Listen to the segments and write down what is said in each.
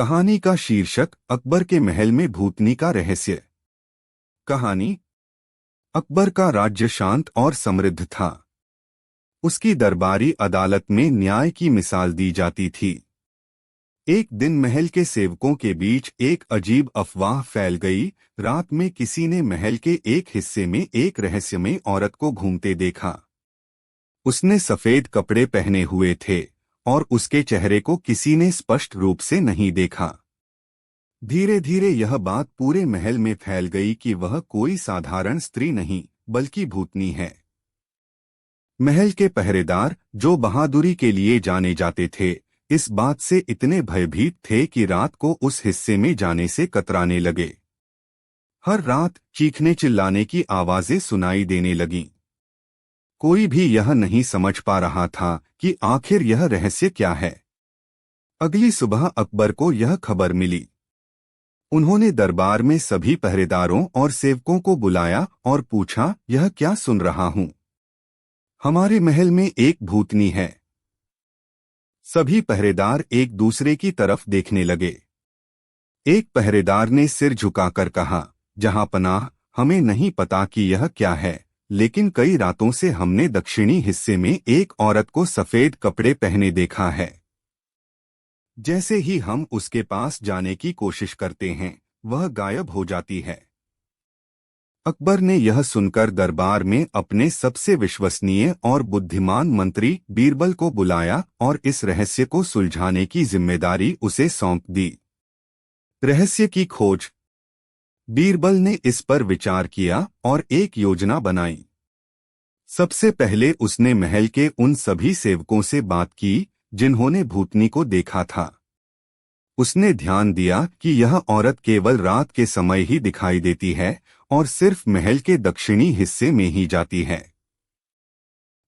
कहानी का शीर्षक अकबर के महल में भूतनी का रहस्य। कहानी। अकबर का राज्य शांत और समृद्ध था। उसकी दरबारी अदालत में न्याय की मिसाल दी जाती थी। एक दिन महल के सेवकों के बीच एक अजीब अफवाह फैल गई। रात में किसी ने महल के एक हिस्से में एक रहस्यमय औरत को घूमते देखा। उसने सफेद कपड़े पहने हुए थे और उसके चेहरे को किसी ने स्पष्ट रूप से नहीं देखा। धीरे धीरे यह बात पूरे महल में फैल गई कि वह कोई साधारण स्त्री नहीं बल्कि भूतनी है। महल के पहरेदार, जो बहादुरी के लिए जाने जाते थे, इस बात से इतने भयभीत थे कि रात को उस हिस्से में जाने से कतराने लगे। हर रात चीखने चिल्लाने की आवाजें सुनाई देने लगीं। कोई भी यह नहीं समझ पा रहा था कि आखिर यह रहस्य क्या है। अगली सुबह अकबर को यह खबर मिली। उन्होंने दरबार में सभी पहरेदारों और सेवकों को बुलाया और पूछा, यह क्या सुन रहा हूं? हमारे महल में एक भूतनी है। सभी पहरेदार एक दूसरे की तरफ देखने लगे। एक पहरेदार ने सिर झुकाकर कहा, जहां पनाह, हमें नहीं पता कि यह क्या है, लेकिन कई रातों से हमने दक्षिणी हिस्से में एक औरत को सफेद कपड़े पहने देखा है। जैसे ही हम उसके पास जाने की कोशिश करते हैं, वह गायब हो जाती है। अकबर ने यह सुनकर दरबार में अपने सबसे विश्वसनीय और बुद्धिमान मंत्री बीरबल को बुलाया और इस रहस्य को सुलझाने की जिम्मेदारी उसे सौंप दी। रहस्य की खोज। बीरबल ने इस पर विचार किया और एक योजना बनाई। सबसे पहले उसने महल के उन सभी सेवकों से बात की जिन्होंने भूतनी को देखा था। उसने ध्यान दिया कि यह औरत केवल रात के समय ही दिखाई देती है और सिर्फ महल के दक्षिणी हिस्से में ही जाती है।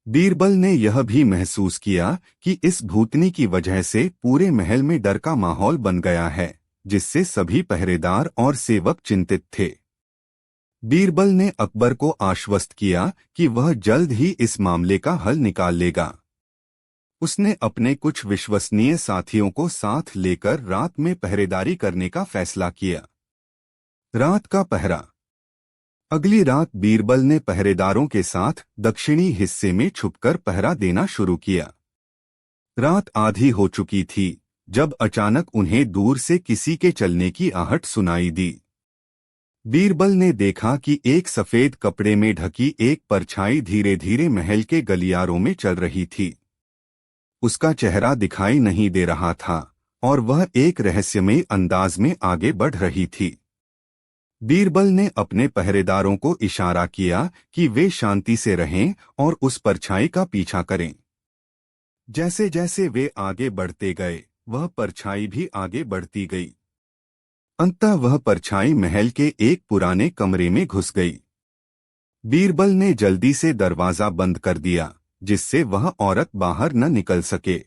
बीरबल ने यह भी महसूस किया कि इस भूतनी की वजह से पूरे महल में डर का माहौल बन गया है, जिससे सभी पहरेदार और सेवक चिंतित थे। बीरबल ने अकबर को आश्वस्त किया कि वह जल्द ही इस मामले का हल निकाल लेगा। उसने अपने कुछ विश्वसनीय साथियों को साथ लेकर रात में पहरेदारी करने का फैसला किया। रात का पहरा। अगली रात बीरबल ने पहरेदारों के साथ दक्षिणी हिस्से में छुपकर पहरा देना शुरू किया। रात आधी हो चुकी थी जब अचानक उन्हें दूर से किसी के चलने की आहट सुनाई दी। बीरबल ने देखा कि एक सफेद कपड़े में ढकी एक परछाई धीरे धीरे महल के गलियारों में चल रही थी। उसका चेहरा दिखाई नहीं दे रहा था और वह एक रहस्यमय अंदाज में आगे बढ़ रही थी। बीरबल ने अपने पहरेदारों को इशारा किया कि वे शांति से रहें और उस परछाई का पीछा करें। जैसे जैसे वे आगे बढ़ते गए, वह परछाई भी आगे बढ़ती गई। अंततः वह परछाई महल के एक पुराने कमरे में घुस गई। बीरबल ने जल्दी से दरवाजा बंद कर दिया, जिससे वह औरत बाहर न निकल सके।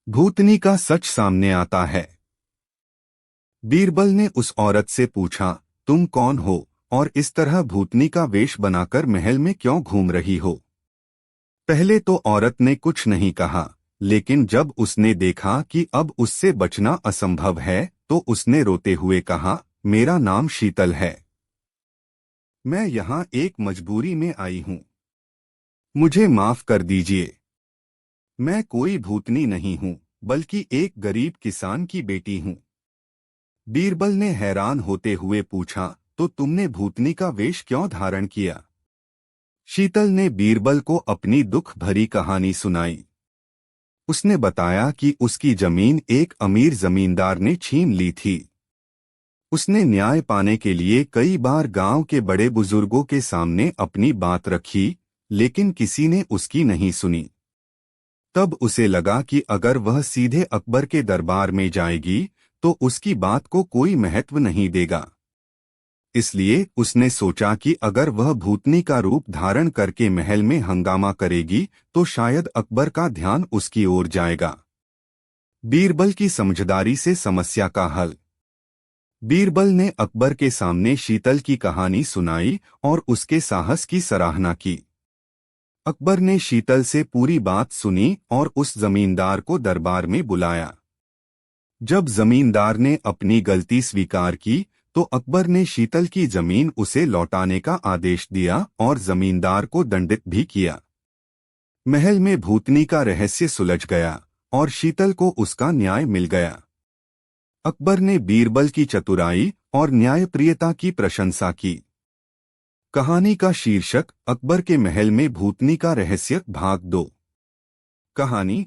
भूतनी का सच सामने आता है। बीरबल ने उस औरत से पूछा, तुम कौन हो और इस तरह भूतनी का वेश बनाकर महल में क्यों घूम रही हो? पहले तो औरत ने कुछ नहीं कहा, लेकिन जब उसने देखा कि अब उससे बचना असंभव है, तो उसने रोते हुए कहा, मेरा नाम शीतल है। मैं यहाँ एक मजबूरी में आई हूँ। मुझे माफ कर दीजिए। मैं कोई भूतनी नहीं हूँ, बल्कि एक गरीब किसान की बेटी हूँ। बीरबल ने हैरान होते हुए पूछा, तो तुमने भूतनी का वेश क्यों धारण किया? शीतल ने बीरबल को अपनी दुख भरी कहानी सुनाई। उसने बताया कि उसकी जमीन एक अमीर जमींदार ने छीन ली थी। उसने न्याय पाने के लिए कई बार गांव के बड़े बुजुर्गों के सामने अपनी बात रखी, लेकिन किसी ने उसकी नहीं सुनी। तब उसे लगा कि अगर वह सीधे अकबर के दरबार में जाएगी, तो उसकी बात को कोई महत्व नहीं देगा। इसलिए उसने सोचा कि अगर वह भूतनी का रूप धारण करके महल में हंगामा करेगी, तो शायद अकबर का ध्यान उसकी ओर जाएगा। बीरबल की समझदारी से समस्या का हल। बीरबल ने अकबर के सामने शीतल की कहानी सुनाई और उसके साहस की सराहना की। अकबर ने शीतल से पूरी बात सुनी और उस जमींदार को दरबार में बुलाया। जब जमींदार ने अपनी गलती स्वीकार की तो अकबर ने शीतल की जमीन उसे लौटाने का आदेश दिया और जमींदार को दंडित भी किया। महल में भूतनी का रहस्य सुलझ गया और शीतल को उसका न्याय मिल गया। अकबर ने बीरबल की चतुराई और न्यायप्रियता की प्रशंसा की। कहानी का शीर्षक अकबर के महल में भूतनी का रहस्य भाग 2। कहानी।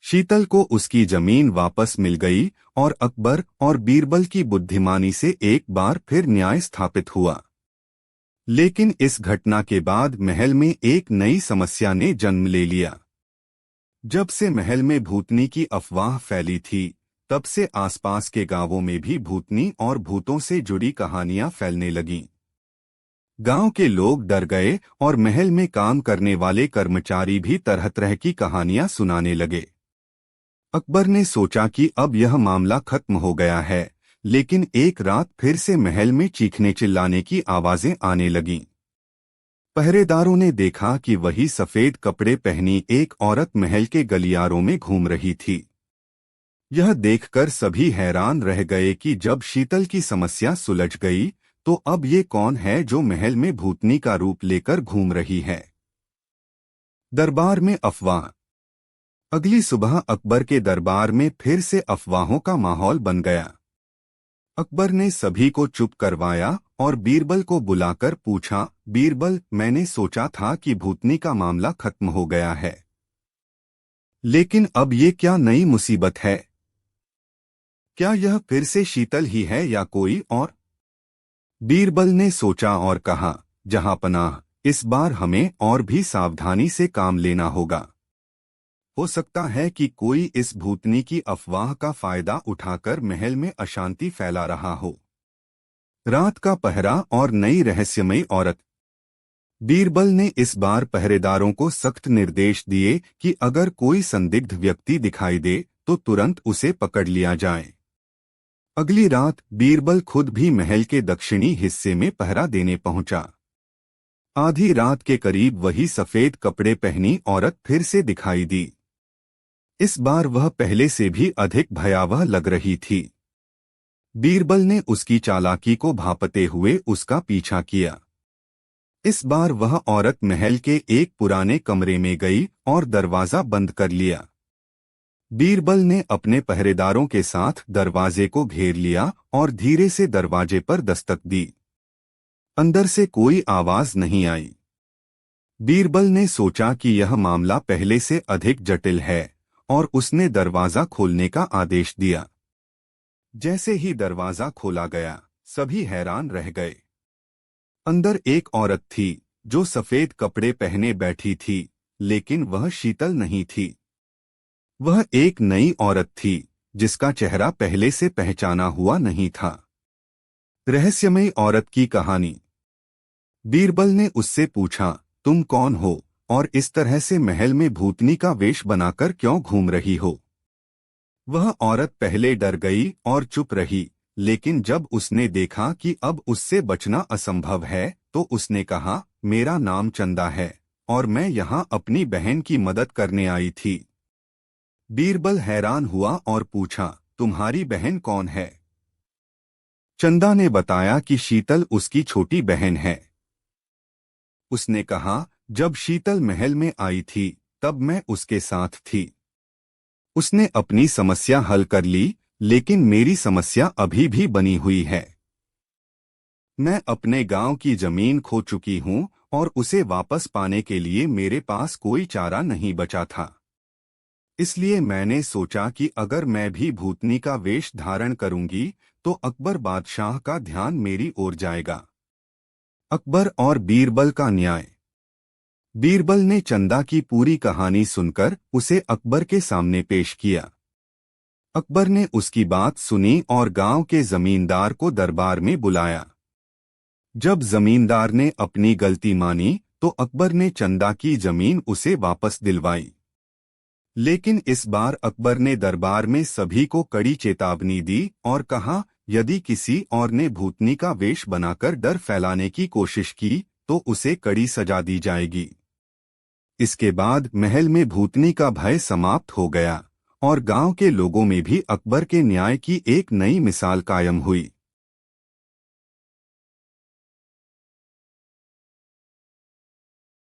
शीतल को उसकी जमीन वापस मिल गई और अकबर और बीरबल की बुद्धिमानी से एक बार फिर न्याय स्थापित हुआ। लेकिन इस घटना के बाद महल में एक नई समस्या ने जन्म ले लिया। जब से महल में भूतनी की अफवाह फैली थी, तब से आसपास के गांवों में भी भूतनी और भूतों से जुड़ी कहानियां फैलने लगीं। गांव के लोग डर गए और महल में काम करने वाले कर्मचारी भी तरह तरह की कहानियां सुनाने लगे। अकबर ने सोचा कि अब यह मामला खत्म हो गया है, लेकिन एक रात फिर से महल में चीखने चिल्लाने की आवाजें आने लगीं। पहरेदारों ने देखा कि वही सफेद कपड़े पहनी एक औरत महल के गलियारों में घूम रही थी। यह देखकर सभी हैरान रह गए कि जब शीतल की समस्या सुलझ गई, तो अब ये कौन है जो महल में भूतनी का रूप लेकर घूम रही है। दरबार में अफवाह। अगली सुबह अकबर के दरबार में फिर से अफवाहों का माहौल बन गया। अकबर ने सभी को चुप करवाया और बीरबल को बुलाकर पूछा, बीरबल, मैंने सोचा था कि भूतनी का मामला खत्म हो गया है, लेकिन अब ये क्या नई मुसीबत है? क्या यह फिर से शीतल ही है या कोई और? बीरबल ने सोचा और कहा, जहांपनाह, इस बार हमें और भी सावधानी से काम लेना होगा। हो सकता है कि कोई इस भूतनी की अफवाह का फायदा उठाकर महल में अशांति फैला रहा हो। रात का पहरा और नई रहस्यमयी औरत। बीरबल ने इस बार पहरेदारों को सख्त निर्देश दिए कि अगर कोई संदिग्ध व्यक्ति दिखाई दे तो तुरंत उसे पकड़ लिया जाए। अगली रात बीरबल खुद भी महल के दक्षिणी हिस्से में पहरा देने पहुंचा। आधी रात के करीब वही सफेद कपड़े पहनी औरत फिर से दिखाई दी। इस बार वह पहले से भी अधिक भयावह लग रही थी। बीरबल ने उसकी चालाकी को भांपते हुए उसका पीछा किया। इस बार वह औरत महल के एक पुराने कमरे में गई और दरवाजा बंद कर लिया। बीरबल ने अपने पहरेदारों के साथ दरवाजे को घेर लिया और धीरे से दरवाजे पर दस्तक दी। अंदर से कोई आवाज नहीं आई। बीरबल ने सोचा कि यह मामला पहले से अधिक जटिल है और उसने दरवाजा खोलने का आदेश दिया। जैसे ही दरवाजा खोला गया, सभी हैरान रह गए। अंदर एक औरत थी जो सफेद कपड़े पहने बैठी थी, लेकिन वह शीतल नहीं थी। वह एक नई औरत थी जिसका चेहरा पहले से पहचाना हुआ नहीं था। रहस्यमयी औरत की कहानी। बीरबल ने उससे पूछा, तुम कौन हो और इस तरह से महल में भूतनी का वेश बनाकर क्यों घूम रही हो? वह औरत पहले डर गई और चुप रही, लेकिन जब उसने देखा कि अब उससे बचना असंभव है, तो उसने कहा, मेरा नाम चंदा है और मैं यहाँ अपनी बहन की मदद करने आई थी। बीरबल हैरान हुआ और पूछा, तुम्हारी बहन कौन है? चंदा ने बताया कि शीतल उसकी छोटी बहन है। उसने कहा, जब शीतल महल में आई थी तब मैं उसके साथ थी। उसने अपनी समस्या हल कर ली, लेकिन मेरी समस्या अभी भी बनी हुई है। मैं अपने गांव की जमीन खो चुकी हूं और उसे वापस पाने के लिए मेरे पास कोई चारा नहीं बचा था। इसलिए मैंने सोचा कि अगर मैं भी भूतनी का वेश धारण करूंगी तो अकबर बादशाह का ध्यान मेरी ओर जाएगा। अकबर और बीरबल का न्याय। बीरबल ने चंदा की पूरी कहानी सुनकर उसे अकबर के सामने पेश किया। अकबर ने उसकी बात सुनी और गांव के जमींदार को दरबार में बुलाया। जब जमींदार ने अपनी गलती मानी तो अकबर ने चंदा की जमीन उसे वापस दिलवाई। लेकिन इस बार अकबर ने दरबार में सभी को कड़ी चेतावनी दी और कहा, यदि किसी और ने भूतनी का वेश बनाकर डर फैलाने की कोशिश की तो उसे कड़ी सजा दी जाएगी। इसके बाद महल में भूतनी का भय समाप्त हो गया और गांव के लोगों में भी अकबर के न्याय की एक नई मिसाल कायम हुई।